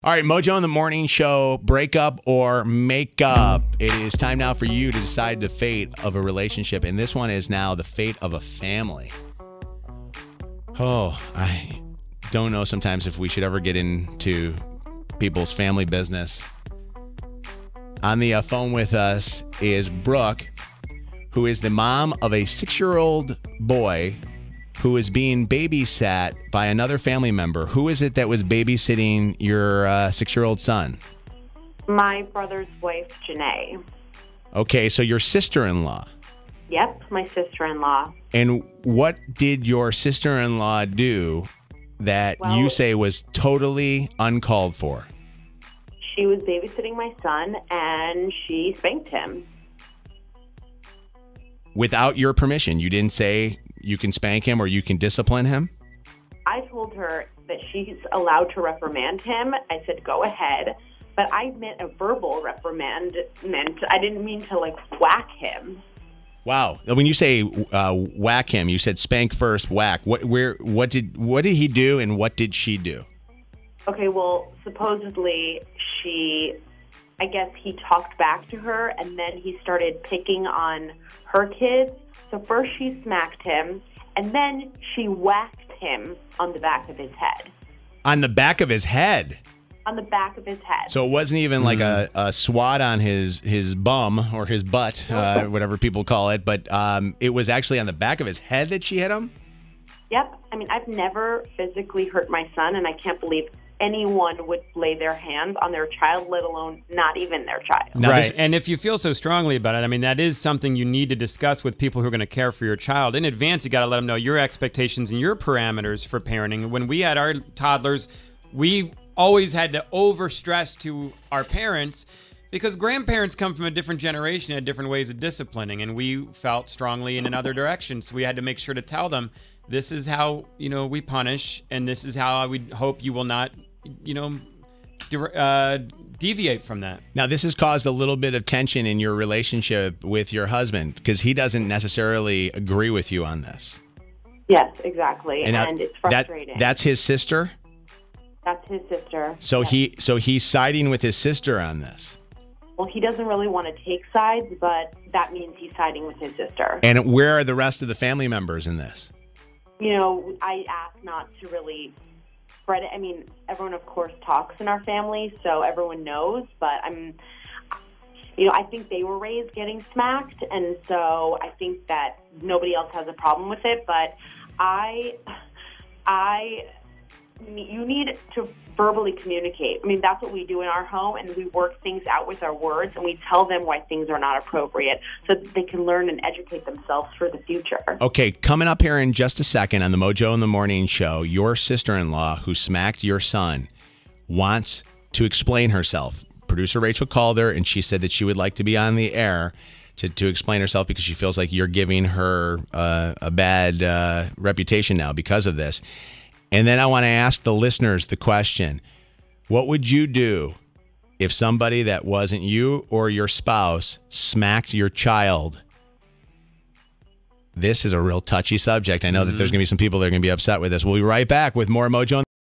All right, Mojo in the Morning Show, break up or make up. It is time now for you to decide the fate of a relationship, and this one is now the fate of a family. Oh, I don't know sometimes if we should ever get into people's family business. On the phone with us is Brooke, who is the mom of a 6-year-old boy who is being babysat by another family member. Who is it that was babysitting your 6-year-old son? My brother's wife, Janae. Okay, so your sister-in-law. Yep, my sister-in-law. And what did your sister-in-law do that you say was totally uncalled for? She was babysitting my son, and she spanked him. Without your permission? You didn't say you can spank him or you can discipline him? I told her that she's allowed to reprimand him. I said, go ahead. But I meant a verbal reprimand. I didn't mean to, whack him. Wow. When you say whack him, you said spank first, whack. What did he do and what did she do? Okay, well, supposedly I guess he talked back to her, and then he started picking on her kids. So first she smacked him, and then she whacked him on the back of his head. On the back of his head? On the back of his head. So it wasn't even like a swat on his bum or his butt, whatever people call it, but it was actually on the back of his head that she hit him? Yep. I mean, I've never physically hurt my son, and I can't believe anyone would lay their hands on their child, let alone not even their child. Now, right. And if you feel so strongly about it, I mean, that is something you need to discuss with people who are going to care for your child. In advance, you got to let them know your expectations and your parameters for parenting. When we had our toddlers, we always had to overstress to our parents because grandparents come from a different generation and different ways of disciplining, and we felt strongly in another direction. So we had to make sure to tell them, this is how, we punish, and this is how I would hope you will not deviate from that. Now, this has caused a little bit of tension in your relationship with your husband because he doesn't necessarily agree with you on this. Yes, exactly. And it's frustrating. That's his sister? That's his sister. So yes. He's siding with his sister on this. Well, he doesn't really want to take sides, but that means he's siding with his sister. And where are the rest of the family members in this? I ask not to really spread it. I mean, everyone, of course, talks in our family, so everyone knows. But I think they were raised getting smacked, and so I think that nobody else has a problem with it. But you need to verbally communicate. I mean, that's what we do in our home, and we work things out with our words, and we tell them why things are not appropriate so that they can learn and educate themselves for the future. Okay, coming up here in just a second on the Mojo in the Morning Show, your sister-in-law who smacked your son wants to explain herself. Producer Rachel called her, and she said that she would like to be on the air to explain herself because she feels like you're giving her a bad reputation now because of this. And then I want to ask the listeners the question, what would you do if somebody that wasn't you or your spouse smacked your child? This is a real touchy subject. I know that there's going to be some people that are going to be upset with this. We'll be right back with more Mojo.